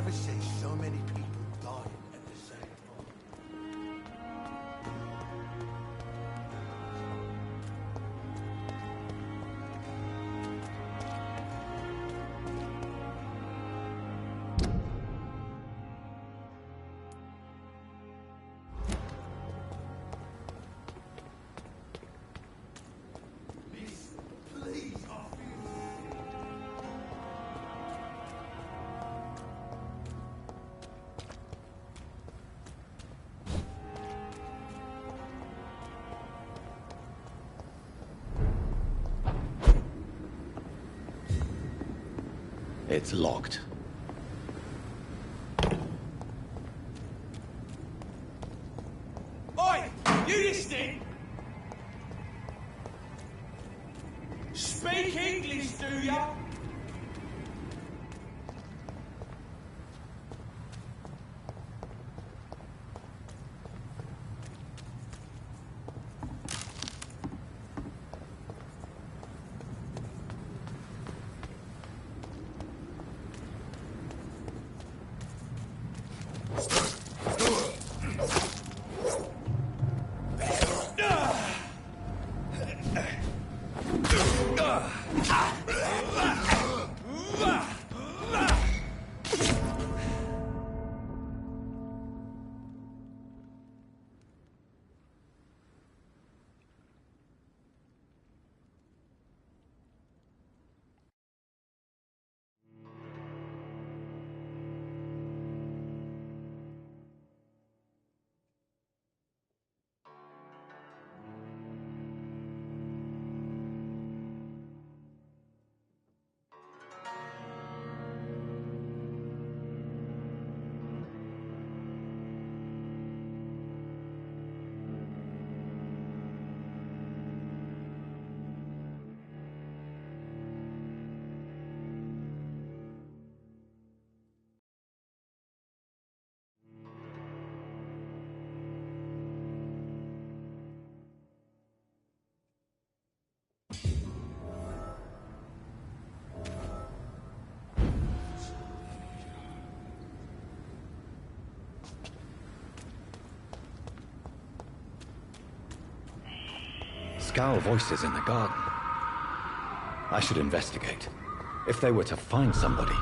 never seen so many people dying at the same time. It's locked. Oi! You listening? Speak English, do ya? Scowl voices in the garden. I should investigate. If they were to find somebody.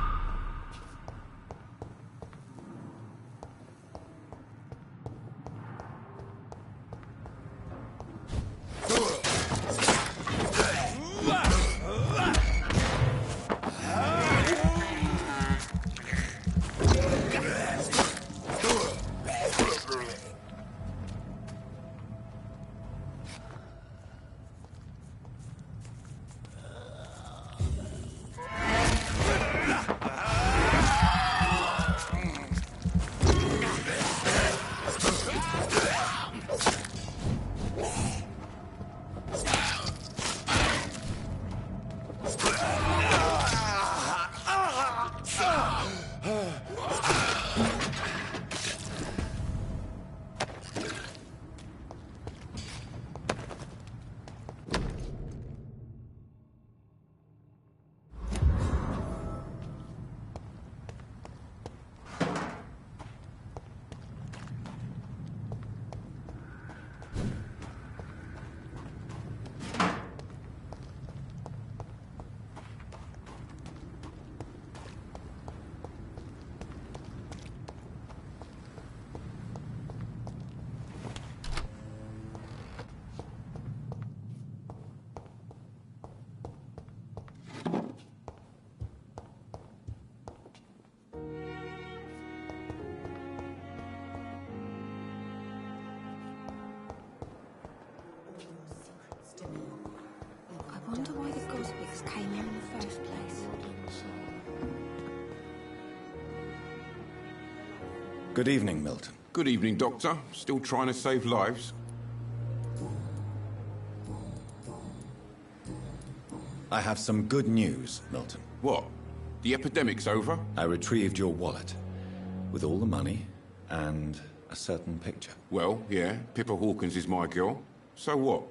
I wonder why the Gosbicks came here in the first place. Good evening, Milton. Good evening, Doctor. Still trying to save lives? I have some good news, Milton. What? The epidemic's over? I retrieved your wallet with all the money and a certain picture. Well, yeah, Pippa Hawkins is my girl. So what?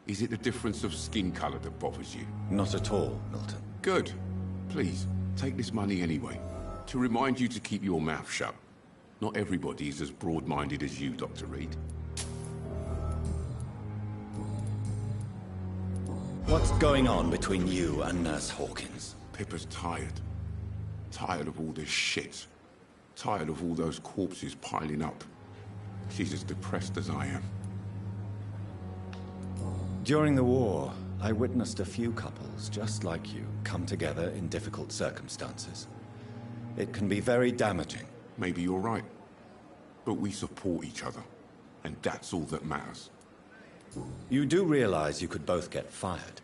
Is it the difference of skin colour that bothers you? Not at all, Milton. Good. Please, take this money anyway. To remind you to keep your mouth shut. Not everybody's as broad-minded as you, Dr. Reed. What's going on between you and Nurse Hawkins? Pippa's tired. Tired of all this shit. Tired of all those corpses piling up. She's as depressed as I am. During the war, I witnessed a few couples just like you come together in difficult circumstances. It can be very damaging. Maybe you're right. But we support each other. And that's all that matters. You do realize you could both get fired.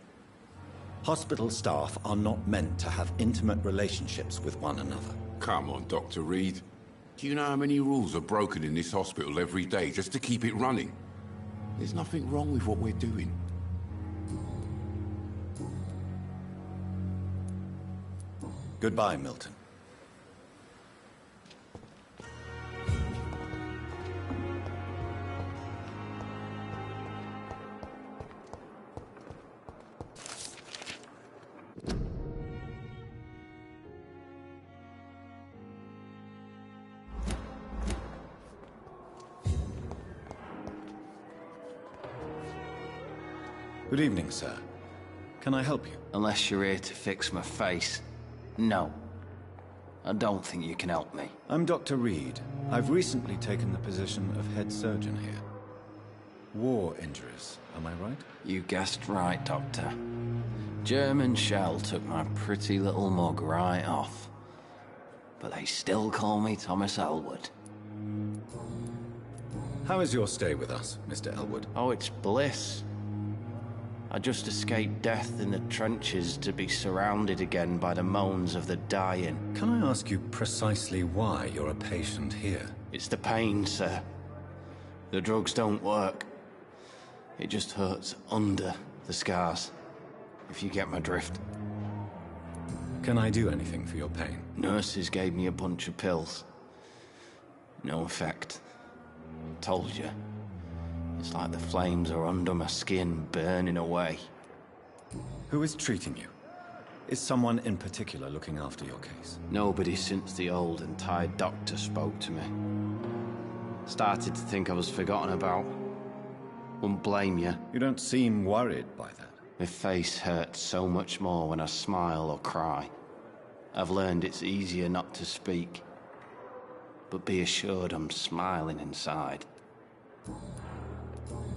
Hospital staff are not meant to have intimate relationships with one another. Come on, Dr. Reed. Do you know how many rules are broken in this hospital every day just to keep it running? There's nothing wrong with what we're doing. Goodbye, Milton. Good evening, sir. Can I help you? Unless you're here to fix my face. No. I don't think you can help me. I'm Dr. Reed. I've recently taken the position of head surgeon here. War injuries, am I right? You guessed right, Doctor. German shell took my pretty little mug right off. But they still call me Thomas Elwood. How is your stay with us, Mr. Elwood? Oh, it's bliss. I just escaped death in the trenches to be surrounded again by the moans of the dying. Can I ask you precisely why you're a patient here? It's the pain, sir. The drugs don't work. It just hurts under the scars, if you get my drift. Can I do anything for your pain? Nurses gave me a bunch of pills. No effect. Told you. It's like the flames are under my skin, burning away. Who is treating you? Is someone in particular looking after your case? Nobody since the old and tired doctor spoke to me. Started to think I was forgotten about. Wouldn't blame you. You don't seem worried by that. My face hurts so much more when I smile or cry. I've learned it's easier not to speak. But be assured I'm smiling inside.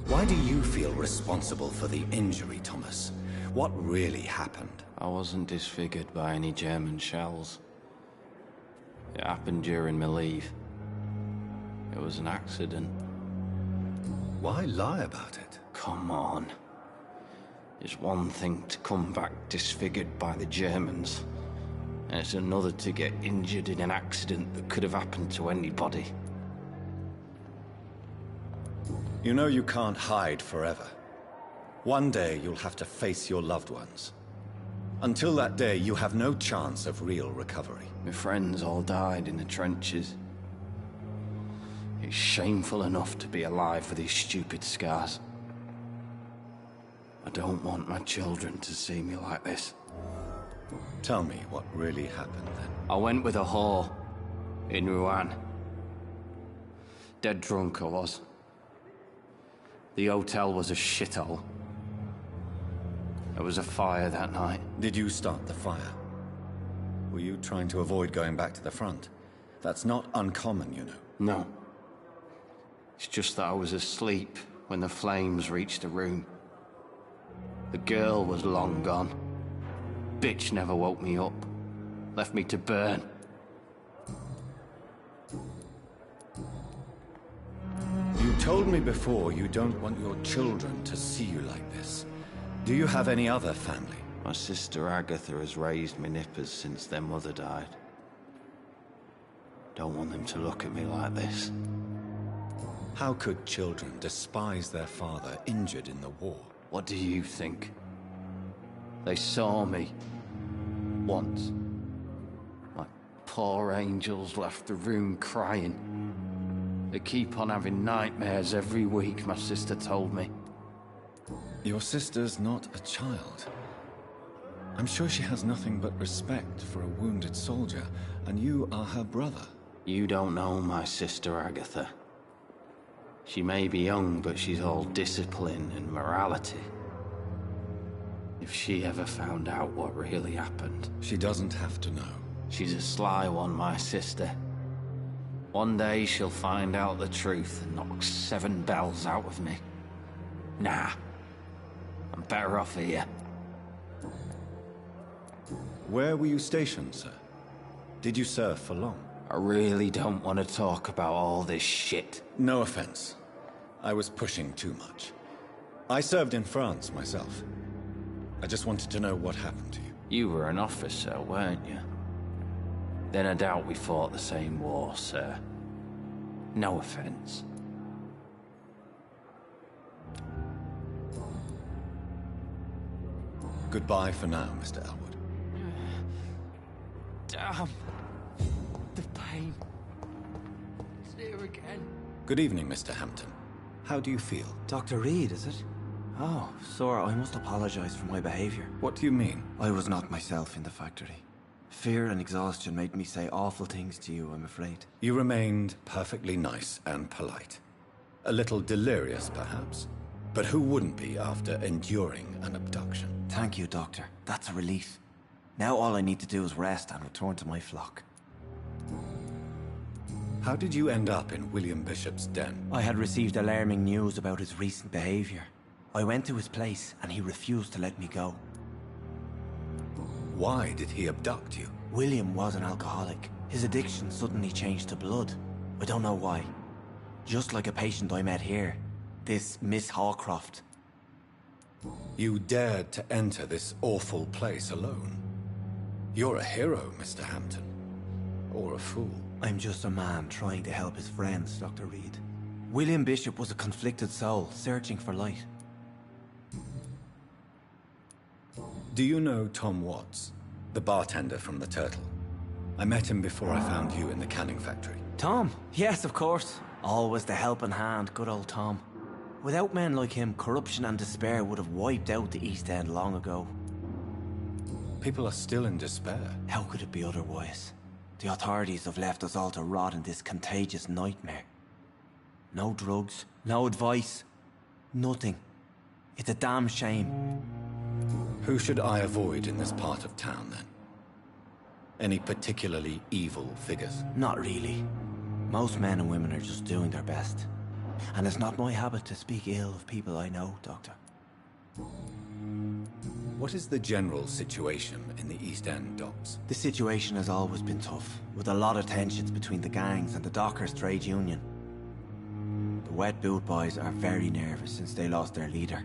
Why do you feel responsible for the injury, Thomas? What really happened? I wasn't disfigured by any German shells. It happened during my leave. It was an accident. Why lie about it? Come on. It's one thing to come back disfigured by the Germans, and it's another to get injured in an accident that could have happened to anybody. You know you can't hide forever. One day you'll have to face your loved ones. Until that day, you have no chance of real recovery. My friends all died in the trenches. It's shameful enough to be alive with these stupid scars. I don't want my children to see me like this. Tell me what really happened then. I went with a whore in Rouen. Dead drunk I was. The hotel was a shithole. There was a fire that night. Did you start the fire? Were you trying to avoid going back to the front? That's not uncommon, you know. No. It's just that I was asleep when the flames reached the room. The girl was long gone. Bitch never woke me up. Left me to burn. You told me before you don't want your children to see you like this. Do you have any other family? My sister Agatha has raised my nippers since their mother died. Don't want them to look at me like this. How could children despise their father injured in the war? What do you think? They saw me. Once. My poor angels left the room crying. They keep on having nightmares every week, my sister told me. Your sister's not a child. I'm sure she has nothing but respect for a wounded soldier, and you are her brother. You don't know my sister Agatha. She may be young, but she's all discipline and morality. If she ever found out what really happened... She doesn't have to know. She's a sly one, my sister. One day she'll find out the truth and knock 7 bells out of me. Nah. I'm better off here. Where were you stationed, sir? Did you serve for long? I really don't want to talk about all this shit. No offense. I was pushing too much. I served in France myself. I just wanted to know what happened to you. You were an officer, weren't you? Then I doubt we fought the same war, sir. No offense. Goodbye for now, Mr. Elwood. Damn. The pain. It's here again. Good evening, Mr. Hampton. How do you feel? Dr. Reed, is it? Oh, sir, I must apologize for my behavior. What do you mean? I was not myself in the factory. Fear and exhaustion made me say awful things to you, I'm afraid. You remained perfectly nice and polite. A little delirious, perhaps. But who wouldn't be after enduring an abduction? Thank you, Doctor. That's a relief. Now all I need to do is rest and return to my flock. How did you end up in William Bishop's den? I had received alarming news about his recent behavior. I went to his place and he refused to let me go. Why did he abduct you? William was an alcoholic. His addiction suddenly changed to blood. I don't know why. Just like a patient I met here. This Miss Hawcroft. You dared to enter this awful place alone. You're a hero, Mr. Hampton. Or a fool. I'm just a man trying to help his friends, Dr. Reed. William Bishop was a conflicted soul, searching for light. Do you know Tom Watts, the bartender from the Turtle? I met him before I found you in the canning factory. Tom? Yes, of course. Always the helping hand, good old Tom. Without men like him, corruption and despair would have wiped out the East End long ago. People are still in despair. How could it be otherwise? The authorities have left us all to rot in this contagious nightmare. No drugs, no advice, nothing. It's a damn shame. Who should I avoid in this part of town, then? Any particularly evil figures? Not really. Most men and women are just doing their best. And it's not my habit to speak ill of people I know, Doctor. What is the general situation in the East End docks? The situation has always been tough, with a lot of tensions between the gangs and the Dockers' trade union. The Wet Boot Boys are very nervous since they lost their leader.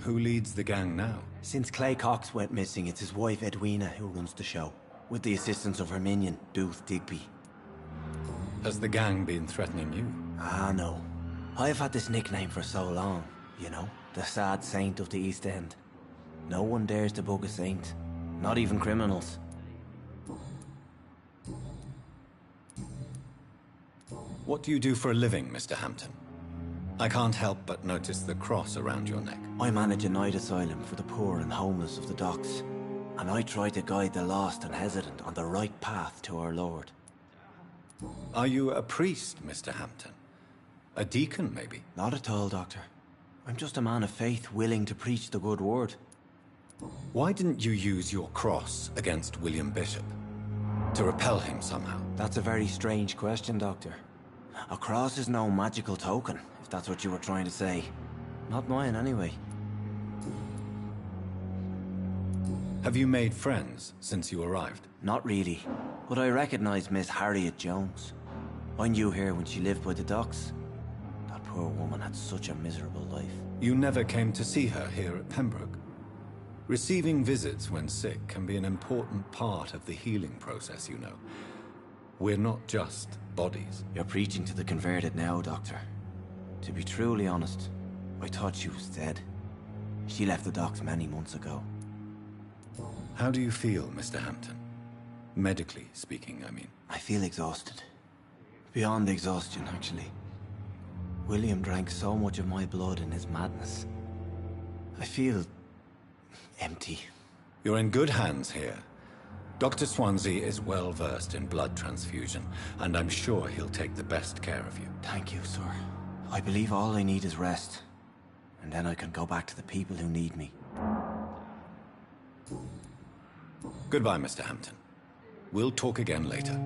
Who leads the gang now? Since Clay Cox went missing, it's his wife Edwina who runs the show, with the assistance of her minion, Booth Digby. Has the gang been threatening you? Ah, no. I've had this nickname for so long, you know, the sad saint of the East End. No one dares to bug a saint, not even criminals. What do you do for a living, Mr. Hampton? I can't help but notice the cross around your neck. I manage a night asylum for the poor and homeless of the docks, and I try to guide the lost and hesitant on the right path to our Lord. Are you a priest, Mr. Hampton? A deacon, maybe? Not at all, Doctor. I'm just a man of faith willing to preach the good word. Why didn't you use your cross against William Bishop? To repel him somehow? That's a very strange question, Doctor. A cross is no magical token, if that's what you were trying to say. Not mine, anyway. Have you made friends since you arrived? Not really, but I recognize Miss Harriet Jones. I knew her when she lived by the docks. That poor woman had such a miserable life. You never came to see her here at Pembroke? Receiving visits when sick can be an important part of the healing process, you know. We're not just bodies. You're preaching to the converted now, Doctor. To be truly honest, I thought she was dead. She left the docks many months ago. How do you feel, Mr. Hampton? Medically speaking, I mean. I feel exhausted. Beyond exhaustion, actually. William drank so much of my blood in his madness. I feel empty, You're in good hands here. Dr. Swansea is well versed in blood transfusion, and I'm sure he'll take the best care of you. Thank you, sir. I believe all I need is rest. And then I can go back to the people who need me. Goodbye, Mr. Hampton. We'll talk again later.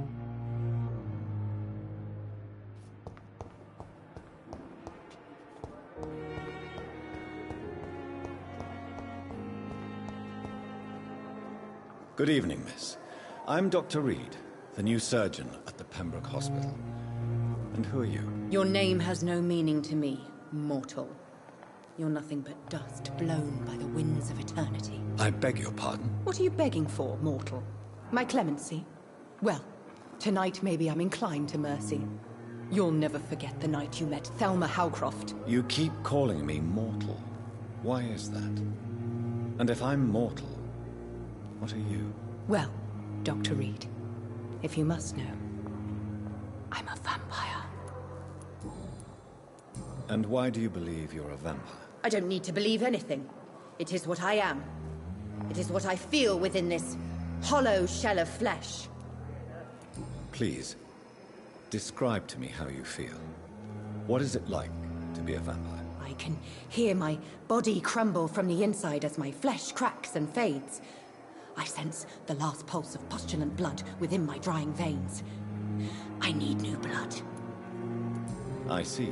Good evening, miss. I'm Dr. Reed, the new surgeon at the Pembroke Hospital. And who are you? Your name has no meaning to me, mortal. You're nothing but dust blown by the winds of eternity. I beg your pardon? What are you begging for, mortal? My clemency? Well, tonight maybe I'm inclined to mercy. You'll never forget the night you met Thelma Howcroft. You keep calling me mortal. Why is that? And if I'm mortal, what are you? Well, Dr. Reed, if you must know, I'm a vampire. And why do you believe you're a vampire? I don't need to believe anything. It is what I am. It is what I feel within this hollow shell of flesh. Please, describe to me how you feel. What is it like to be a vampire? I can hear my body crumble from the inside as my flesh cracks and fades. I sense the last pulse of postulant blood within my drying veins. I need new blood. I see.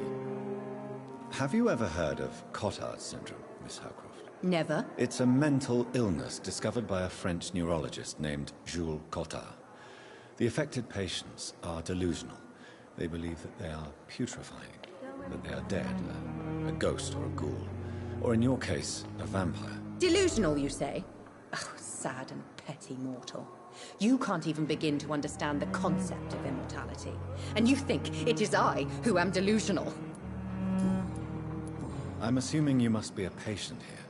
Have you ever heard of Cotard syndrome, Miss Howcroft? Never. It's a mental illness discovered by a French neurologist named Jules Cotard. The affected patients are delusional. They believe that they are putrefying, that they are dead, a ghost or a ghoul, or in your case, a vampire. Delusional, you say? Oh, sad and petty mortal. You can't even begin to understand the concept of immortality. And you think it is I who am delusional. I'm assuming you must be a patient here.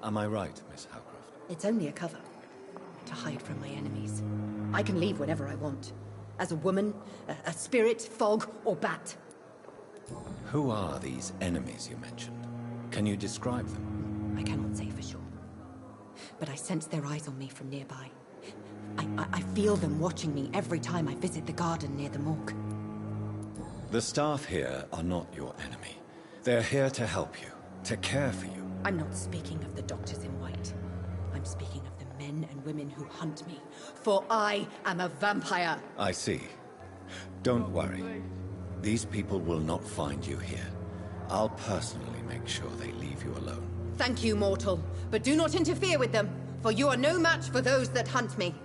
Am I right, Miss Howcroft? It's only a cover. To hide from my enemies. I can leave whenever I want. As a woman, a spirit, fog, or bat. Who are these enemies you mentioned? Can you describe them? I cannot say for sure. But I sense their eyes on me from nearby. I feel them watching me every time I visit the garden near the morgue. The staff here are not your enemy. They're here to help you, to care for you. I'm not speaking of the doctors in white. I'm speaking of the men and women who hunt me. For I am a vampire. I see. Don't worry. These people will not find you here. I'll personally make sure they leave you alone. Thank you, mortal. But do not interfere with them, for you are no match for those that hunt me.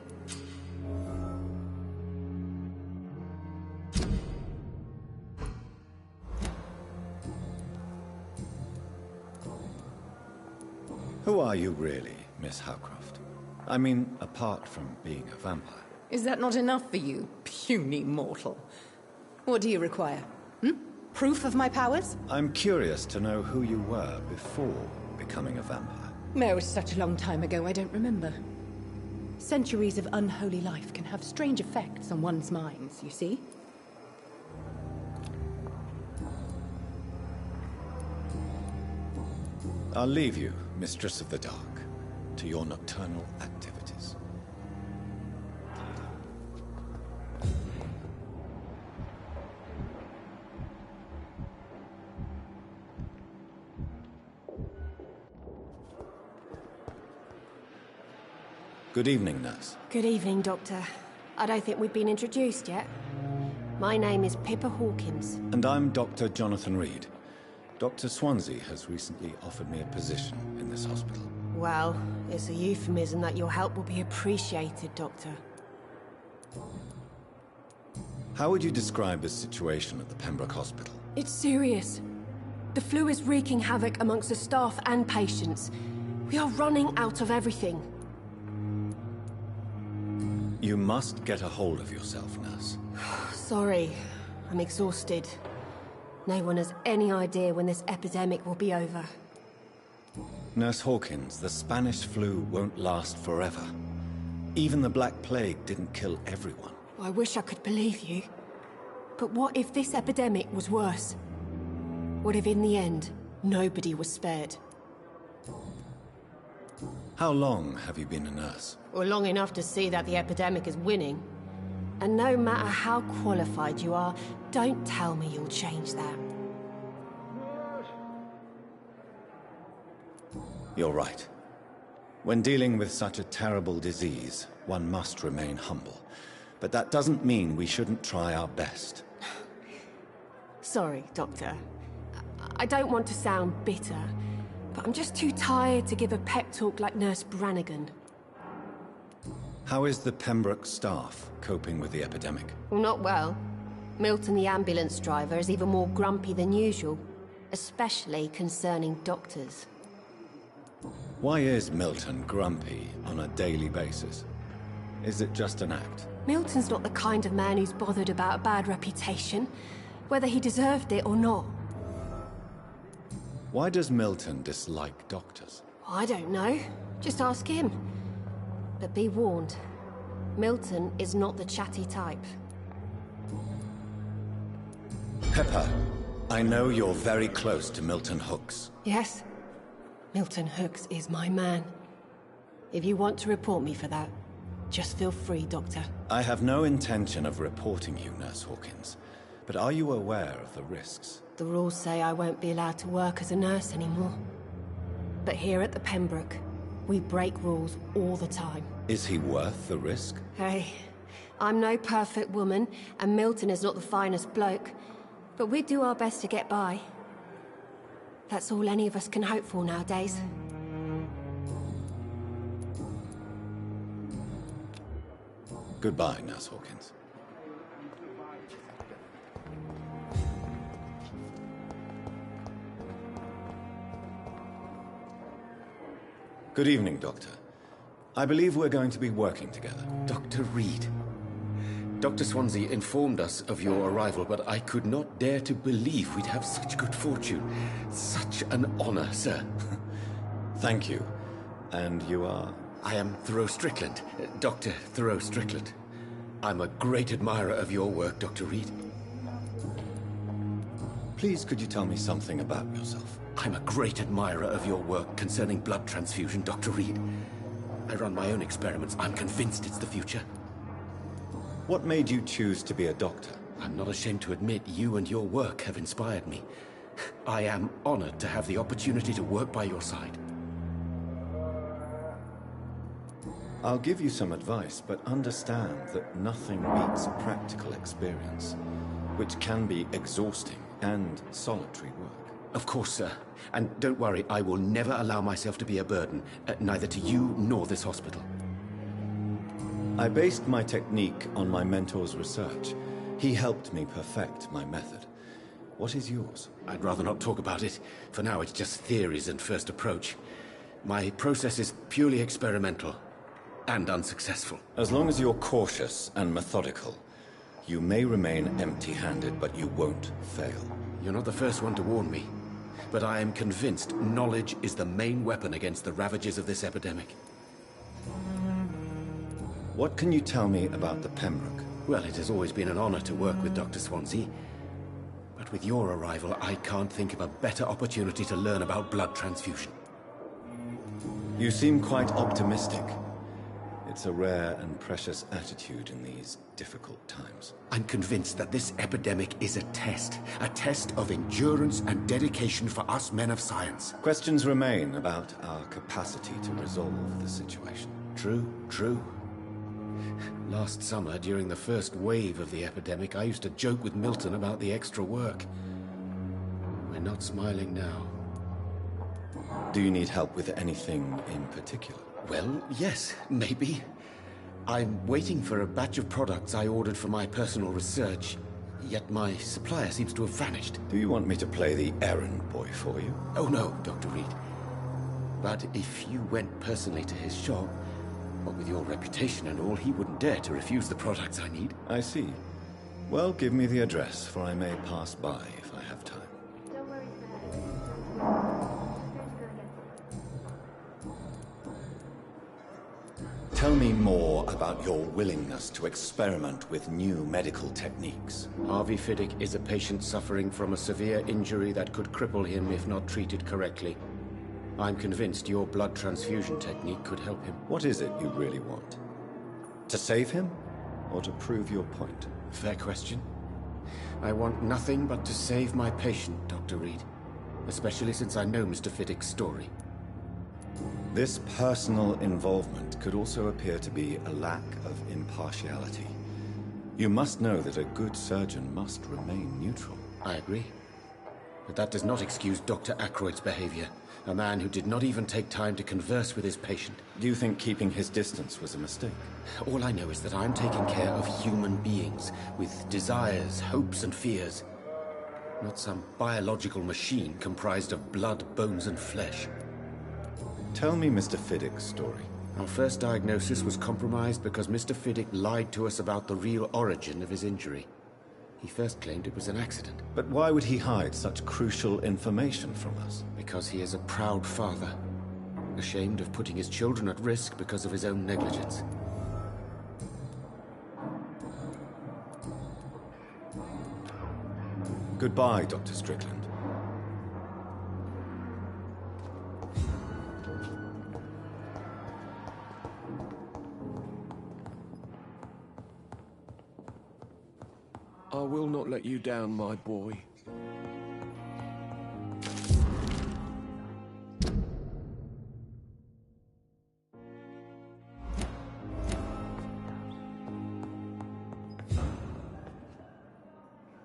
Who are you really, Miss Howcroft? I mean, apart from being a vampire. Is that not enough for you, puny mortal? What do you require? Proof of my powers? I'm curious to know who you were before becoming a vampire. It was such a long time ago, I don't remember. Centuries of unholy life can have strange effects on one's minds, you see? I'll leave you, Mistress of the Dark, to your nocturnal activities. Good evening, nurse. Good evening, Doctor. I don't think we've been introduced yet. My name is Pippa Hawkins. And I'm Dr. Jonathan Reed. Dr. Swansea has recently offered me a position in this hospital. Well, it's a euphemism that your help will be appreciated, Doctor. How would you describe the situation at the Pembroke Hospital? It's serious. The flu is wreaking havoc amongst the staff and patients. We are running out of everything. You must get a hold of yourself, nurse. Sorry, I'm exhausted. No one has any idea when this epidemic will be over. Nurse Hawkins, the Spanish flu won't last forever. Even the Black Plague didn't kill everyone. I wish I could believe you. But what if this epidemic was worse? What if in the end, nobody was spared? How long have you been a nurse? Well, long enough to see that the epidemic is winning. And no matter how qualified you are, don't tell me you'll change that. You're right. When dealing with such a terrible disease, one must remain humble. But that doesn't mean we shouldn't try our best. Sorry, Doctor. I don't want to sound bitter, but I'm just too tired to give a pep talk like Nurse Brannigan. How is the Pembroke staff coping with the epidemic? Well, not well. Milton, the ambulance driver, is even more grumpy than usual, especially concerning doctors. Why is Milton grumpy on a daily basis? Is it just an act? Milton's not the kind of man who's bothered about a bad reputation, whether he deserved it or not. Why does Milton dislike doctors? I don't know. Just ask him. But be warned, Milton is not the chatty type. Pepper, I know you're very close to Milton Hooks. Yes, Milton Hooks is my man. If you want to report me for that, just feel free, Doctor. I have no intention of reporting you, Nurse Hawkins. But are you aware of the risks? The rules say I won't be allowed to work as a nurse anymore. But here at the Pembroke, we break rules all the time. Is he worth the risk? Hey, I'm no perfect woman, and Milton is not the finest bloke. But we do our best to get by. That's all any of us can hope for nowadays. Goodbye, Nurse Hawkins. Good evening, Doctor. I believe we're going to be working together. Dr. Reed. Dr. Swansea informed us of your arrival, but I could not dare to believe we'd have such good fortune. Such an honor, sir. Thank you. And you are? I am Thoreau Strickland, Dr. Thoreau Strickland. I'm a great admirer of your work, Dr. Reed. Please, could you tell me something about yourself? I'm a great admirer of your work concerning blood transfusion, Dr. Reed. I run my own experiments. I'm convinced it's the future. What made you choose to be a doctor? I'm not ashamed to admit you and your work have inspired me. I am honored to have the opportunity to work by your side. I'll give you some advice, but understand that nothing beats practical experience, which can be exhausting and solitary work. Of course, sir. And don't worry, I will never allow myself to be a burden, neither to you nor this hospital. I based my technique on my mentor's research. He helped me perfect my method. What is yours? I'd rather not talk about it. For now, it's just theories and first approach. My process is purely experimental and unsuccessful. As long as you're cautious and methodical, you may remain empty-handed, but you won't fail. You're not the first one to warn me, but I am convinced knowledge is the main weapon against the ravages of this epidemic. What can you tell me about the Pembroke? Well, it has always been an honor to work with Dr. Swansea. But with your arrival, I can't think of a better opportunity to learn about blood transfusion. You seem quite optimistic. It's a rare and precious attitude in these difficult times. I'm convinced that this epidemic is a test of endurance and dedication for us men of science. Questions remain about our capacity to resolve the situation. True. Last summer, during the first wave of the epidemic, I used to joke with Milton about the extra work. We're not smiling now. Do you need help with anything in particular? Well, yes, maybe. I'm waiting for a batch of products I ordered for my personal research, yet my supplier seems to have vanished. Do you want me to play the errand boy for you? Oh no, Dr. Reed. But if you went personally to his shop, what with your reputation and all, he wouldn't dare to refuse the products I need. I see. Well, give me the address, for I may pass by if I have time. Don't worry, Tell me more about your willingness to experiment with new medical techniques. Harvey Fiddick is a patient suffering from a severe injury that could cripple him if not treated correctly. I'm convinced your blood transfusion technique could help him. What is it you really want? To save him, or to prove your point? Fair question. I want nothing but to save my patient, Dr. Reed. Especially since I know Mr. Fiddick's story. This personal involvement could also appear to be a lack of impartiality. You must know that a good surgeon must remain neutral. I agree. But that does not excuse Dr. Ackroyd's behavior. A man who did not even take time to converse with his patient. Do you think keeping his distance was a mistake? All I know is that I'm taking care of human beings with desires, hopes, and fears. Not some biological machine comprised of blood, bones, and flesh. Tell me Mr. Fiddick's story. Our first diagnosis was compromised because Mr. Fiddick lied to us about the real origin of his injury. He first claimed it was an accident. But why would he hide such crucial information from us? Because he is a proud father, ashamed of putting his children at risk because of his own negligence. Goodbye, Dr. Strickland. I will not let you down, my boy.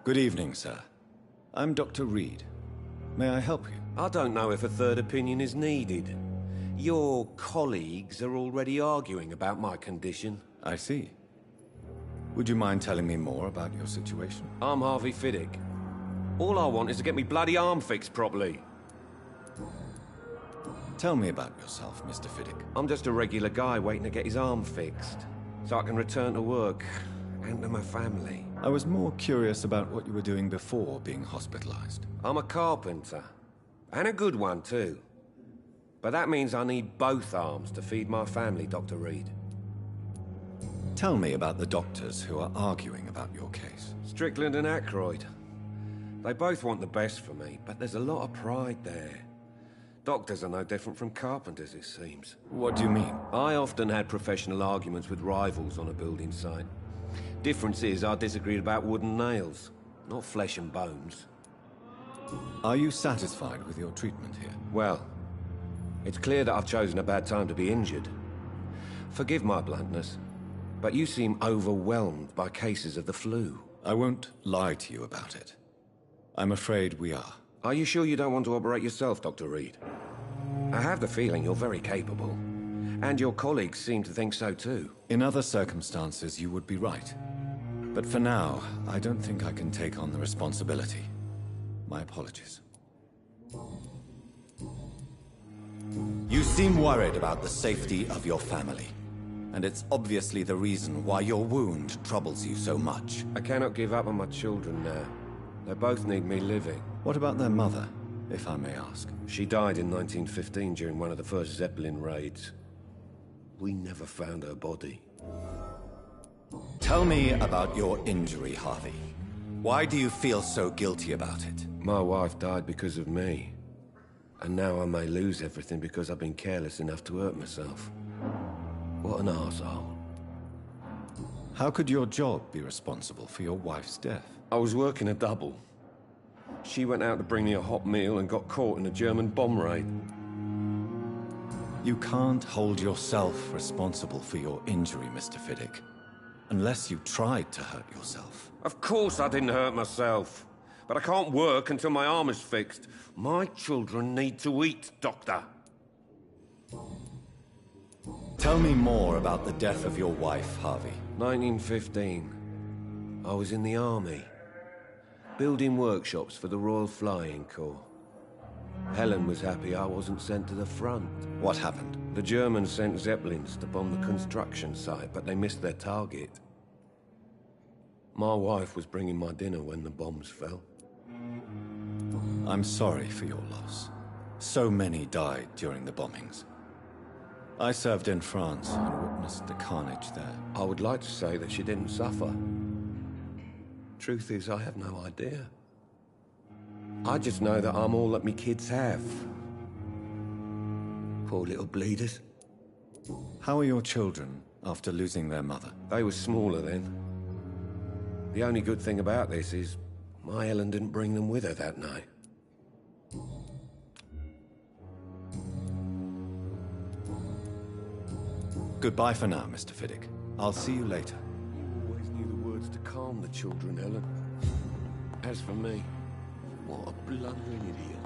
Good evening, sir. I'm Dr. Reed. May I help you? I don't know if a third opinion is needed. Your colleagues are already arguing about my condition. I see. Would you mind telling me more about your situation? I'm Harvey Fiddick. All I want is to get me bloody arm fixed properly. Tell me about yourself, Mr. Fiddick. I'm just a regular guy waiting to get his arm fixed, so I can return to work and to my family. I was more curious about what you were doing before being hospitalized. I'm a carpenter, and a good one too. But that means I need both arms to feed my family, Dr. Reed. Tell me about the doctors who are arguing about your case. Strickland and Ackroyd. They both want the best for me, but there's a lot of pride there. Doctors are no different from carpenters, it seems. What do you mean? I often had professional arguments with rivals on a building site. Difference is, I disagreed about wooden nails, not flesh and bones. Are you satisfied with your treatment here? Well, it's clear that I've chosen a bad time to be injured. Forgive my bluntness, but you seem overwhelmed by cases of the flu. I won't lie to you about it. I'm afraid we are. Are you sure you don't want to operate yourself, Dr. Reed? I have the feeling you're very capable. And your colleagues seem to think so too. In other circumstances, you would be right. But for now, I don't think I can take on the responsibility. My apologies. You seem worried about the safety of your family. And it's obviously the reason why your wound troubles you so much. I cannot give up on my children now. They both need me living. What about their mother, if I may ask? She died in 1915 during one of the first Zeppelin raids. We never found her body. Tell me about your injury, Harvey. Why do you feel so guilty about it? My wife died because of me. And now I may lose everything because I've been careless enough to hurt myself. What an arsehole. How could your job be responsible for your wife's death? I was working a double. She went out to bring me a hot meal and got caught in a German bomb raid. You can't hold yourself responsible for your injury, Mr. Fiddick. Unless you tried to hurt yourself. Of course I didn't hurt myself. But I can't work until my arm is fixed. My children need to eat, Doctor. Tell me more about the death of your wife, Harvey. 1915. I was in the army. Building workshops for the Royal Flying Corps. Helen was happy I wasn't sent to the front. What happened? The Germans sent Zeppelins to bomb the construction site, but they missed their target. My wife was bringing my dinner when the bombs fell. I'm sorry for your loss. So many died during the bombings. I served in France and witnessed the carnage there. I would like to say that she didn't suffer. Truth is, I have no idea. I just know that I'm all that me kids have. Poor little bleeders. How are your children after losing their mother? They were smaller then. The only good thing about this is my Ellen didn't bring them with her that night. Goodbye for now, Mr. Fiddick. I'll see you later. You always knew the words to calm the children, Ellen. As for me, what a blundering idiot.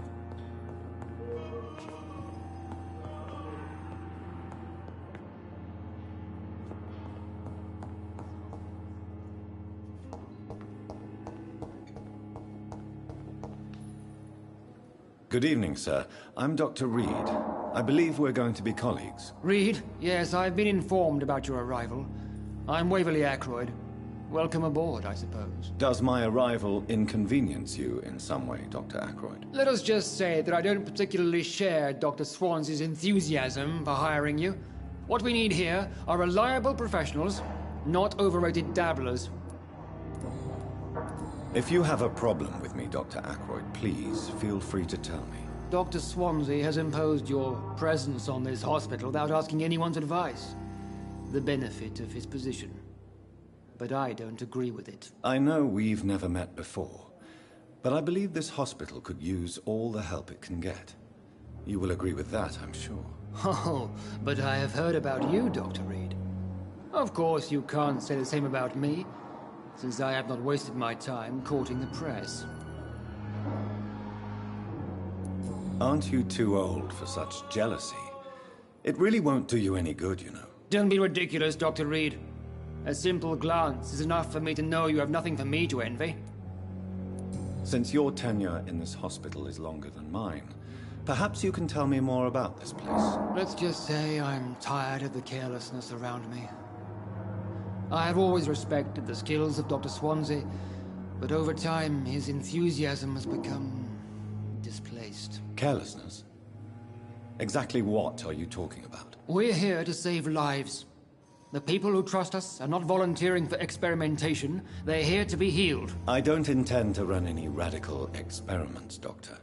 Good evening, sir. I'm Dr. Reed. I believe we're going to be colleagues. Reed? Yes, I've been informed about your arrival. I'm Waverly Ackroyd. Welcome aboard, I suppose. Does my arrival inconvenience you in some way, Dr. Ackroyd? Let us just say that I don't particularly share Dr. Swansea's enthusiasm for hiring you. What we need here are reliable professionals, not overrated dabblers. If you have a problem with me, Dr. Ackroyd, please feel free to tell me. Dr. Swansea has imposed your presence on this hospital without asking anyone's advice. The benefit of his position. But I don't agree with it. I know we've never met before, but I believe this hospital could use all the help it can get. You will agree with that, I'm sure. Oh, but I have heard about you, Dr. Reed. Of course, you can't say the same about me, since I have not wasted my time courting the press. Aren't you too old for such jealousy? It really won't do you any good, you know. Don't be ridiculous, Dr. Reed. A simple glance is enough for me to know you have nothing for me to envy. Since your tenure in this hospital is longer than mine, perhaps you can tell me more about this place. Let's just say I'm tired of the carelessness around me. I have always respected the skills of Dr. Swansea, but over time his enthusiasm has become displaced. Carelessness? Exactly what are you talking about? We're here to save lives. The people who trust us are not volunteering for experimentation. They're here to be healed. I don't intend to run any radical experiments, Doctor.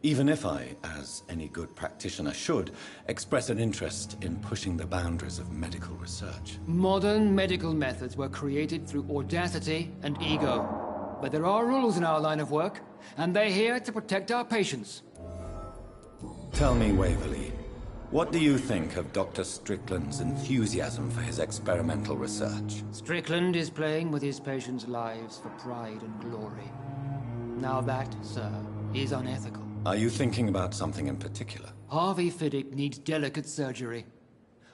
Even if I, as any good practitioner should, express an interest in pushing the boundaries of medical research. Modern medical methods were created through audacity and ego. But there are rules in our line of work, and they're here to protect our patients. Tell me, Waverly, what do you think of Dr. Strickland's enthusiasm for his experimental research? Strickland is playing with his patients' lives for pride and glory. Now that, sir, is unethical. Are you thinking about something in particular? Harvey Fiddick needs delicate surgery.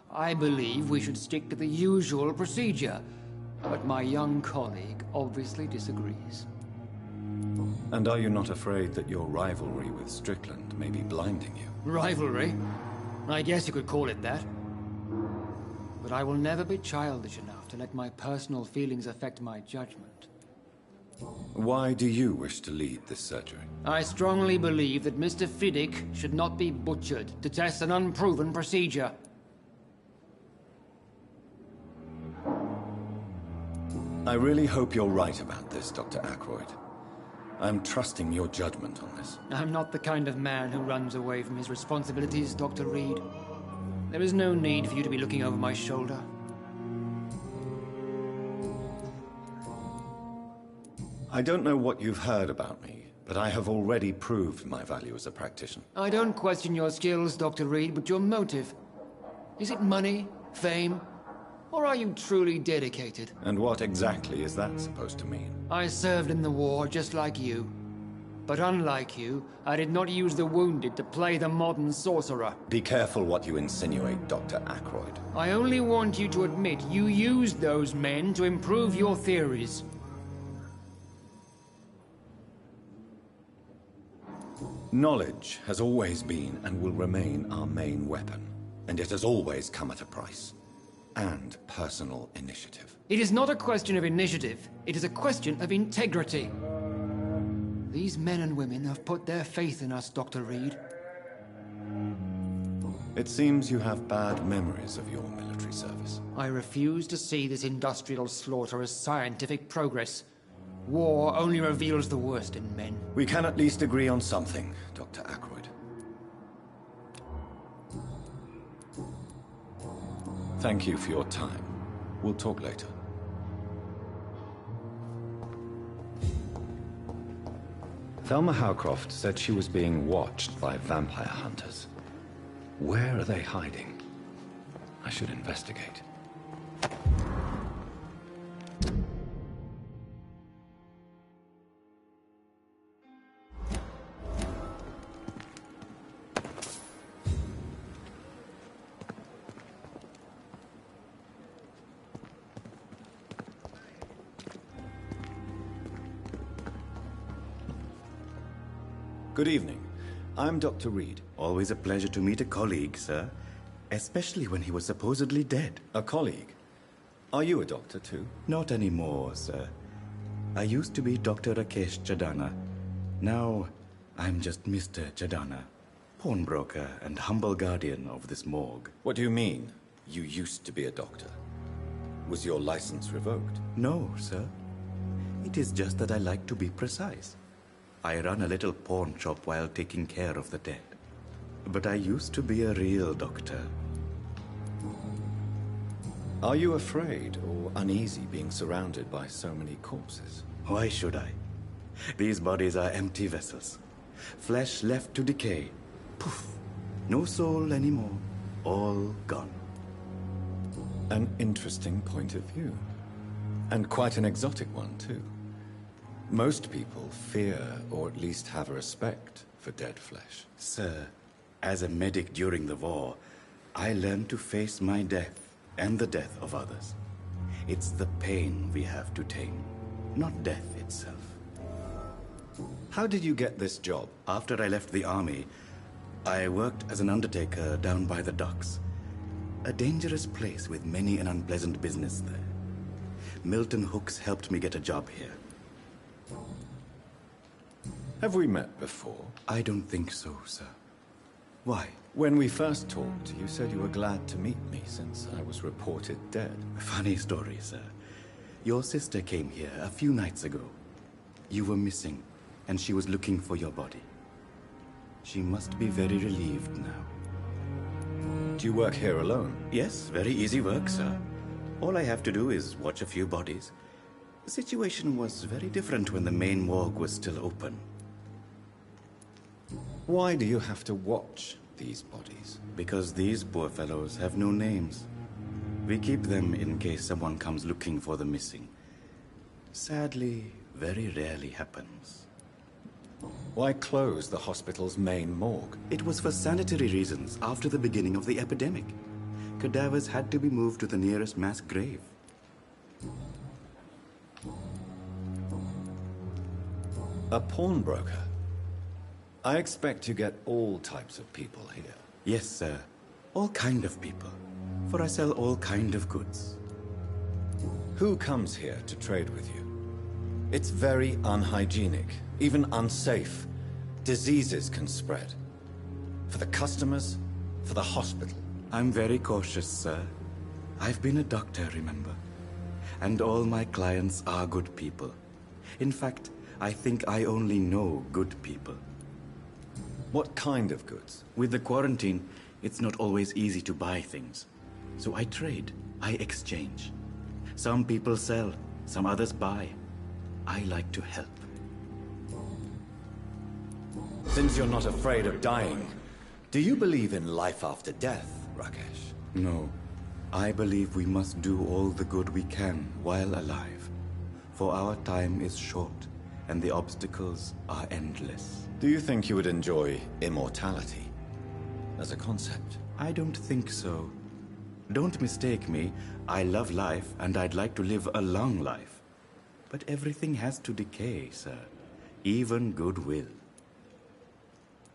I believe we should stick to the usual procedure, but my young colleague obviously disagrees. And are you not afraid that your rivalry with Strickland may be blinding you? Rivalry? I guess you could call it that. But I will never be childish enough to let my personal feelings affect my judgment. Why do you wish to lead this surgery? I strongly believe that Mr. Fiddick should not be butchered to test an unproven procedure. I really hope you're right about this, Dr. Ackroyd. I'm trusting your judgment on this. I'm not the kind of man who runs away from his responsibilities, Dr. Reed. There is no need for you to be looking over my shoulder. I don't know what you've heard about me, but I have already proved my value as a practitioner. I don't question your skills, Dr. Reed, but your motive. Is it money, fame, or are you truly dedicated? And what exactly is that supposed to mean? I served in the war just like you. But unlike you, I did not use the wounded to play the modern sorcerer. Be careful what you insinuate, Dr. Ackroyd. I only want you to admit you used those men to improve your theories. Knowledge has always been and will remain our main weapon, and it has always come at a price. And personal initiative. It is not a question of initiative, it is a question of integrity. These men and women have put their faith in us, Dr. Reed. It seems you have bad memories of your military service. I refuse to see this industrial slaughter as scientific progress. War only reveals the worst in men. We can at least agree on something, Dr. Ackroyd. Thank you for your time. We'll talk later. Thelma Howcroft said she was being watched by vampire hunters. Where are they hiding? I should investigate. Good evening. I'm Dr. Reed. Always a pleasure to meet a colleague, sir. Especially when he was supposedly dead. A colleague? Are you a doctor, too? Not anymore, sir. I used to be Dr. Rakesh Chadana. Now, I'm just Mr. Chadana, pawnbroker and humble guardian of this morgue. What do you mean, you used to be a doctor? Was your license revoked? No, sir. It is just that I like to be precise. I run a little pawn shop while taking care of the dead. But I used to be a real doctor. Are you afraid or uneasy being surrounded by so many corpses? Why should I? These bodies are empty vessels. Flesh left to decay. Poof. No soul anymore. All gone. An interesting point of view. And quite an exotic one, too. Most people fear, or at least have a respect, for dead flesh. Sir, as a medic during the war, I learned to face my death and the death of others. It's the pain we have to tame, not death itself. How did you get this job? After I left the army, I worked as an undertaker down by the docks. A dangerous place with many an unpleasant business there. Milton Hooks helped me get a job here. Have we met before? I don't think so, sir. Why? When we first talked, you said you were glad to meet me since I was reported dead. Funny story, sir. Your sister came here a few nights ago. You were missing, and she was looking for your body. She must be very relieved now. Do you work here alone? Yes, very easy work, sir. All I have to do is watch a few bodies. The situation was very different when the main morgue was still open. Why do you have to watch these bodies? Because these poor fellows have no names. We keep them in case someone comes looking for the missing. Sadly, very rarely happens. Why close the hospital's main morgue? It was for sanitary reasons after the beginning of the epidemic. Cadavers had to be moved to the nearest mass grave. A pawnbroker? I expect you get all types of people here. Yes, sir. All kind of people. For I sell all kind of goods. Who comes here to trade with you? It's very unhygienic, even unsafe. Diseases can spread. For the customers, for the hospital. I'm very cautious, sir. I've been a doctor, remember? And all my clients are good people. In fact, I think I only know good people. What kind of goods? With the quarantine, it's not always easy to buy things. So I trade, I exchange. Some people sell, some others buy. I like to help. Since you're not afraid of dying, do you believe in life after death, Rakesh? No. I believe we must do all the good we can while alive. For our time is short, and the obstacles are endless. Do you think you would enjoy immortality as a concept? I don't think so. Don't mistake me. I love life, and I'd like to live a long life. But everything has to decay, sir. Even goodwill.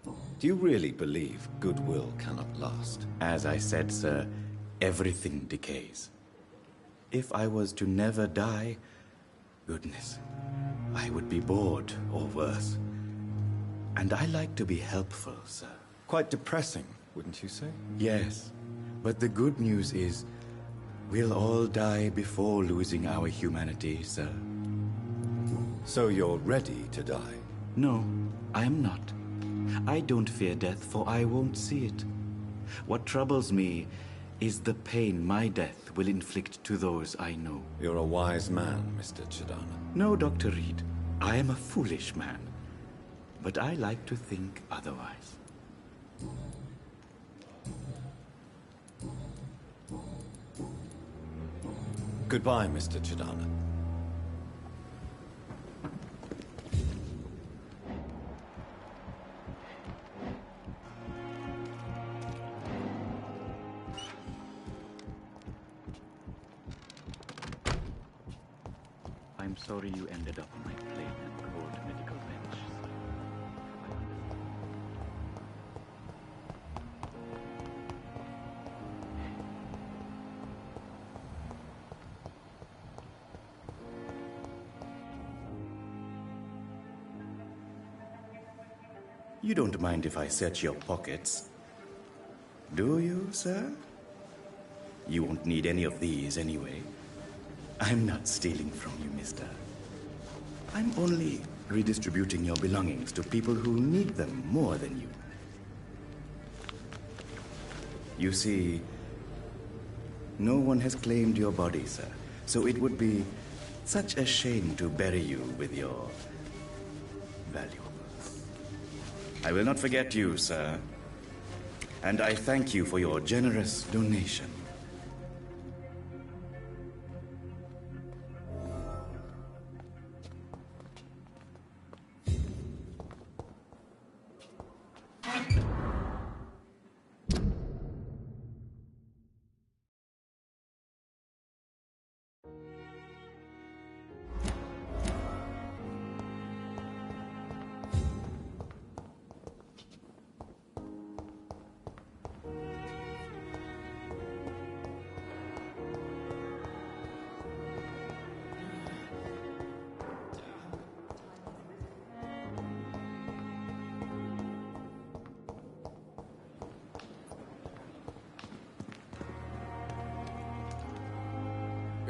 Do you really believe goodwill cannot last? As I said, sir, everything decays. If I was to never die, goodness, I would be bored or worse. And I like to be helpful, sir. Quite depressing, wouldn't you say? Yes, but the good news is, we'll all die before losing our humanity, sir. So you're ready to die? No, I am not. I don't fear death, for I won't see it. What troubles me is the pain my death will inflict to those I know. You're a wise man, Mr. Chidana. No, Dr. Reed. I am a foolish man. But I like to think otherwise. Goodbye, Mr. Chidana. I'm sorry you ended up on my plain and cold medical bench. You don't mind if I search your pockets, do you, sir? You won't need any of these anyway. I'm not stealing from you, mister. I'm only redistributing your belongings to people who need them more than you. You see, no one has claimed your body, sir, so it would be such a shame to bury you with your valuables. I will not forget you, sir, and I thank you for your generous donation.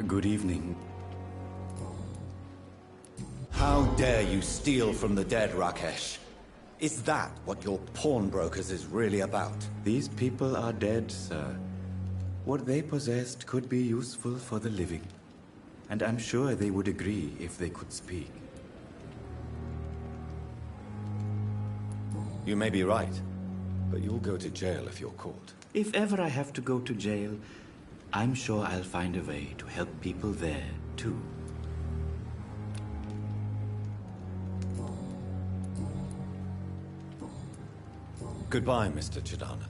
Good evening. How dare you steal from the dead, Rakesh? Is that what your pawnbrokers is really about? These people are dead, sir. What they possessed could be useful for the living. And I'm sure they would agree if they could speak. You may be right, but you'll go to jail if you're caught. If ever I have to go to jail, I'm sure I'll find a way to help people there, too. Goodbye, Mr. Chidana.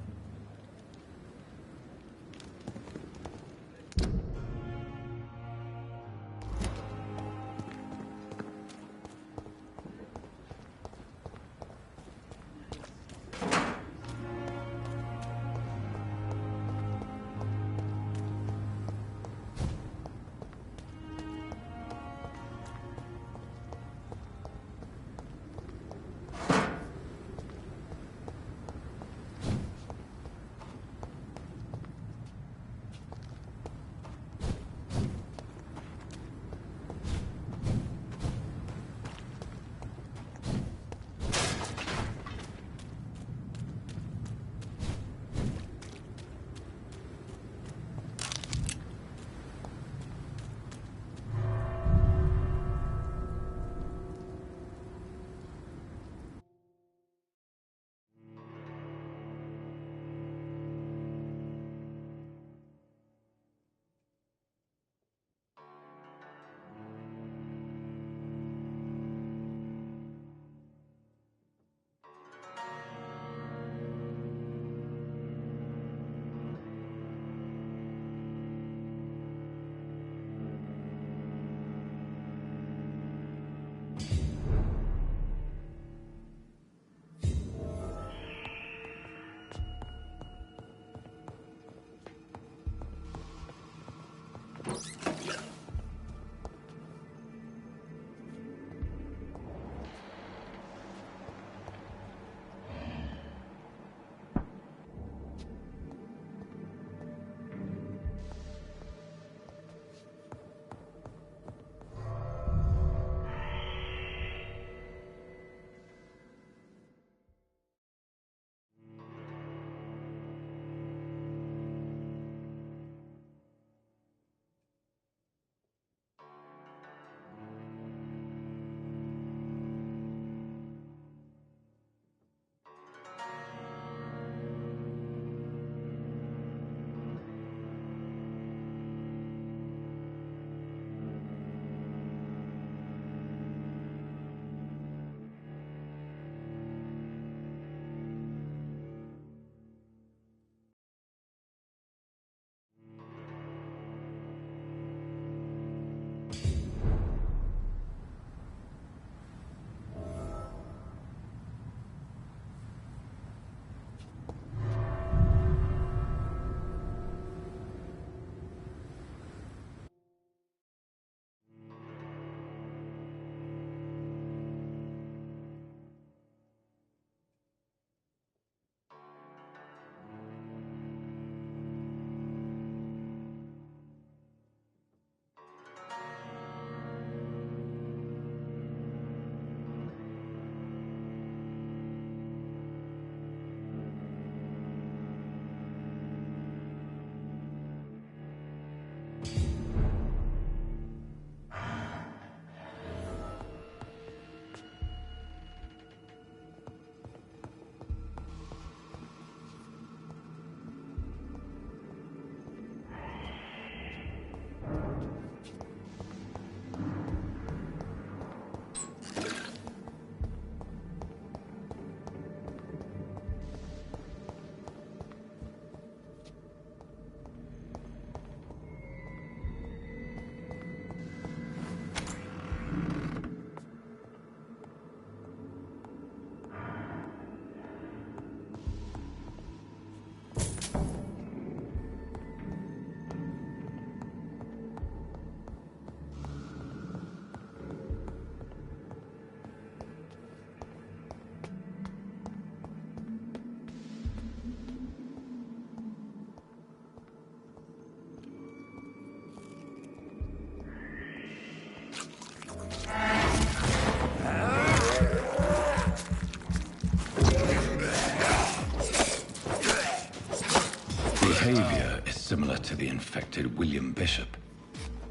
behavior is similar to the infected William Bishop.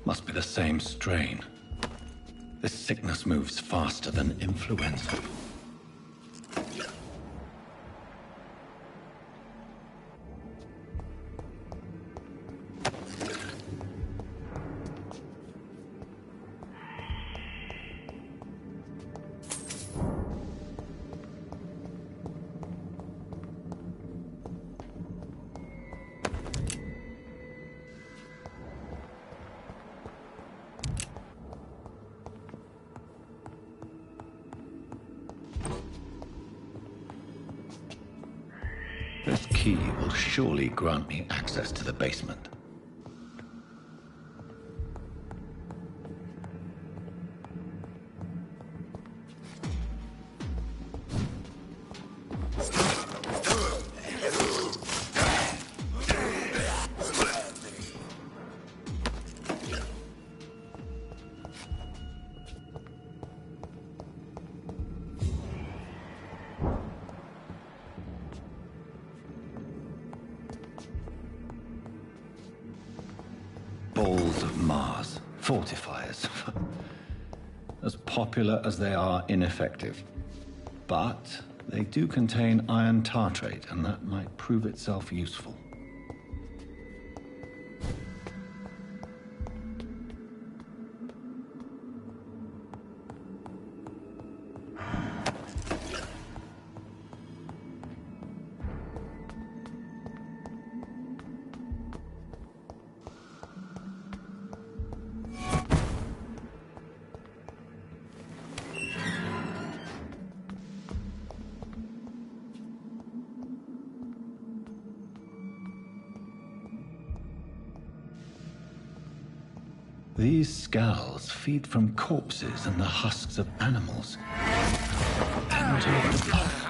Must be the same strain. This sickness moves faster than influenza. This key will surely grant me access to the basement. Balls of Mars, fortifiers. As popular as they are ineffective. But they do contain iron tartrate, and that might prove itself useful. These skulls feed from corpses and the husks of animals. Enter the pot.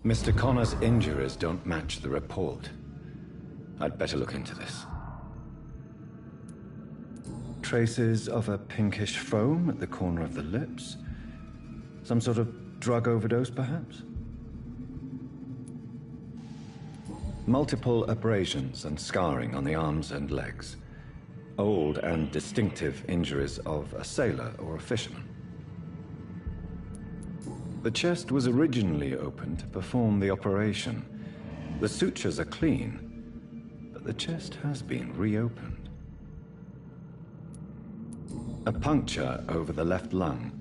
Mr. Connor's injuries don't match the report. I'd better look into this. Traces of a pinkish foam at the corner of the lips. Some sort of drug overdose, perhaps? Multiple abrasions and scarring on the arms and legs. Old and distinctive injuries of a sailor or a fisherman. The chest was originally opened to perform the operation. The sutures are clean, but the chest has been reopened. A puncture over the left lung,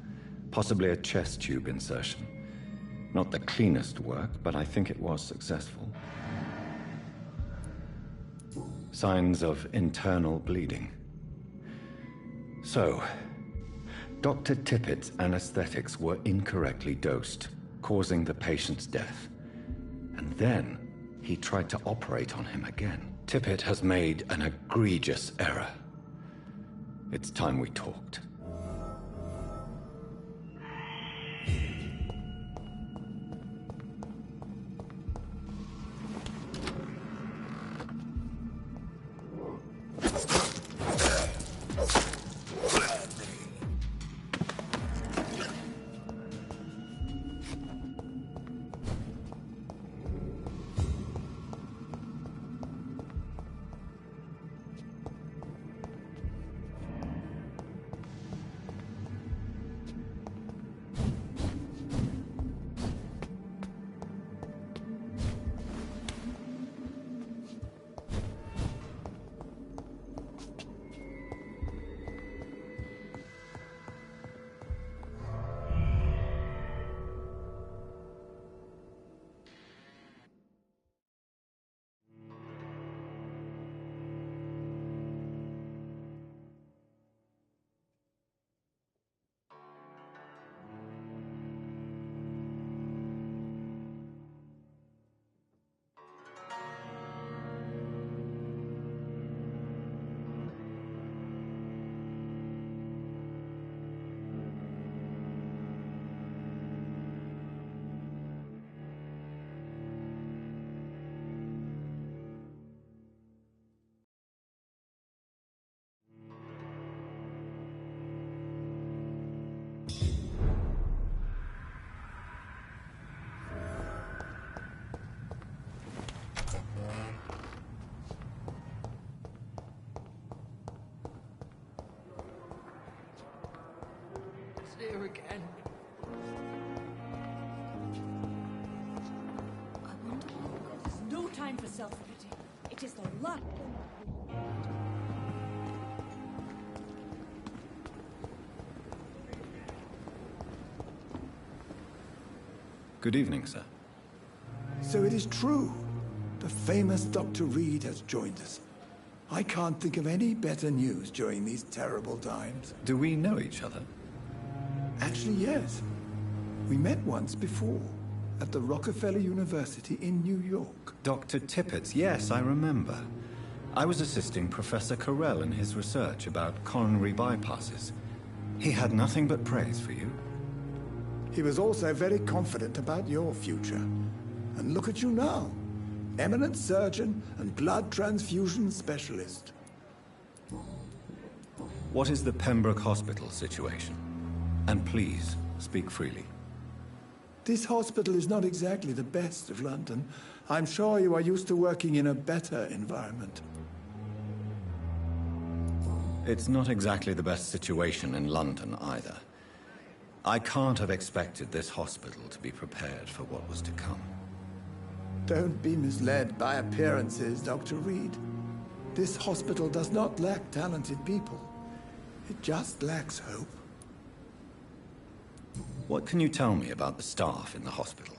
possibly a chest tube insertion. Not the cleanest work, but I think it was successful. Signs of internal bleeding. So, Dr. Tippett's anesthetics were incorrectly dosed, causing the patient's death. And then he tried to operate on him again. Tippett has made an egregious error. It's time we talked. Here again. I wonder what... There's no time for self-pity. It is the luck. Good evening, sir. So it is true. The famous Dr. Reed has joined us. I can't think of any better news during these terrible times. Do we know each other? Actually, yes. We met once before, at the Rockefeller University in New York. Dr. Tippett's, yes, I remember. I was assisting Professor Carell in his research about coronary bypasses. He had nothing but praise for you. He was also very confident about your future. And look at you now. Eminent surgeon and blood transfusion specialist. What is the Pembroke Hospital situation? And please, speak freely. This hospital is not exactly the best of London. I'm sure you are used to working in a better environment. It's not exactly the best situation in London either. I can't have expected this hospital to be prepared for what was to come. Don't be misled by appearances, Dr. Reed. This hospital does not lack talented people. It just lacks hope. What can you tell me about the staff in the hospital?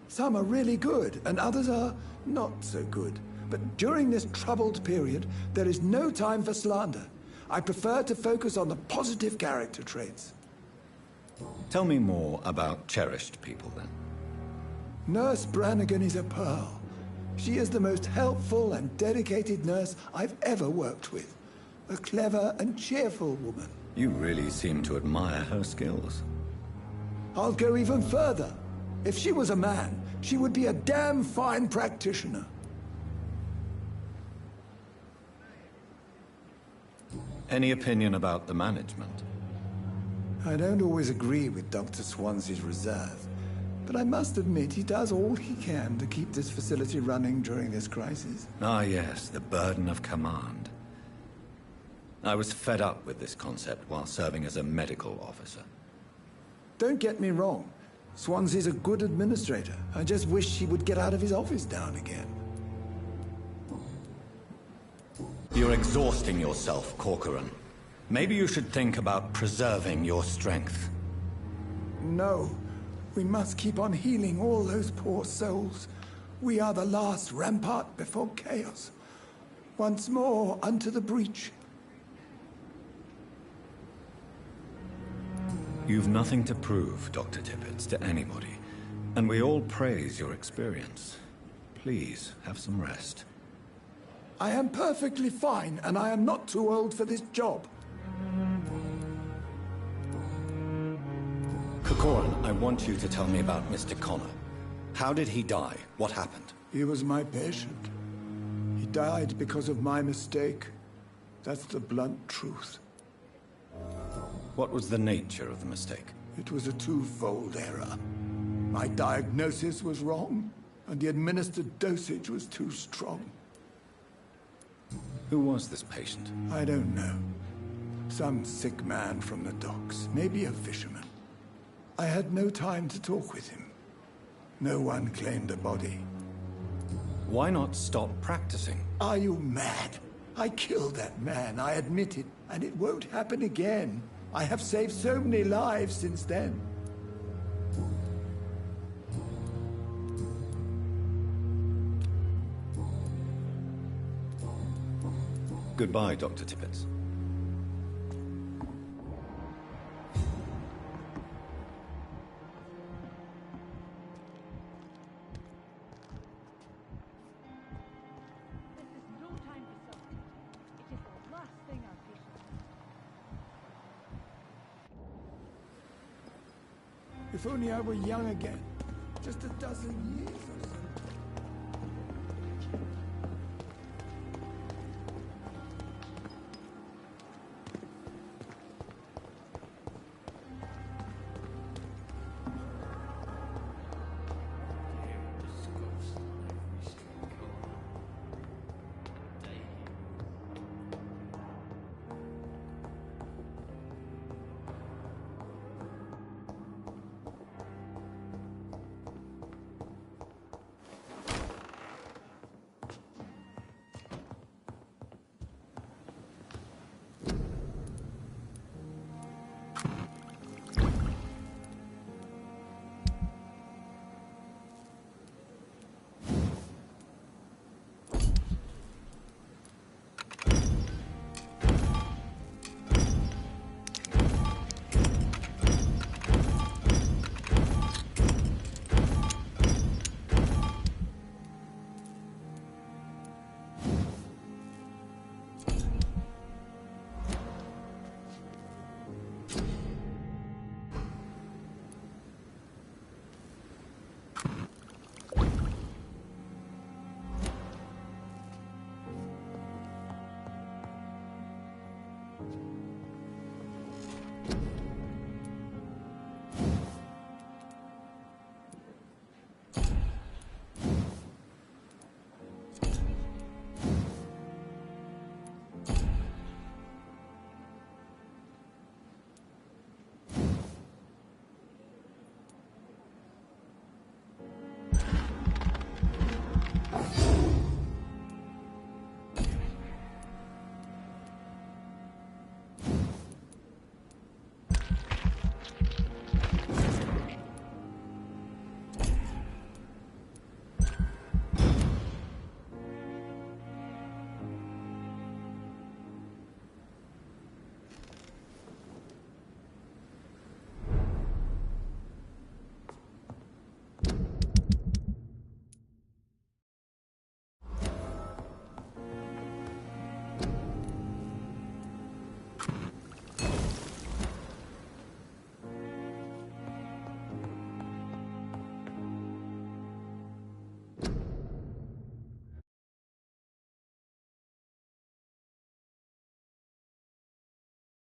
Some are really good, and others are not so good. But during this troubled period, there is no time for slander. I prefer to focus on the positive character traits. Tell me more about cherished people, then. Nurse Brannigan is a pearl. She is the most helpful and dedicated nurse I've ever worked with. A clever and cheerful woman. You really seem to admire her skills. I'll go even further. If she was a man, she would be a damn fine practitioner. Any opinion about the management? I don't always agree with Dr. Swansea's reserve, but I must admit he does all he can to keep this facility running during this crisis. Ah, yes, the burden of command. I was fed up with this concept while serving as a medical officer. Don't get me wrong. Swansea's a good administrator. I just wish he would get out of his office now and again. You're exhausting yourself, Corcoran. Maybe you should think about preserving your strength. No. We must keep on healing all those poor souls. We are the last rampart before chaos. Once more unto the breach. You've nothing to prove, Dr. Tippett, to anybody. And we all praise your experience. Please, have some rest. I am perfectly fine, and I am not too old for this job. Corcoran, I want you to tell me about Mr. Connor. How did he die? What happened? He was my patient. He died because of my mistake. That's the blunt truth. What was the nature of the mistake? It was a twofold error. My diagnosis was wrong, and the administered dosage was too strong. Who was this patient? I don't know. Some sick man from the docks, maybe a fisherman. I had no time to talk with him. No one claimed a body. Why not stop practicing? Are you mad? I killed that man, I admit it, and it won't happen again. I have saved so many lives since then. Goodbye, Dr. Tippett. If only I were young again. Just a dozen years or so.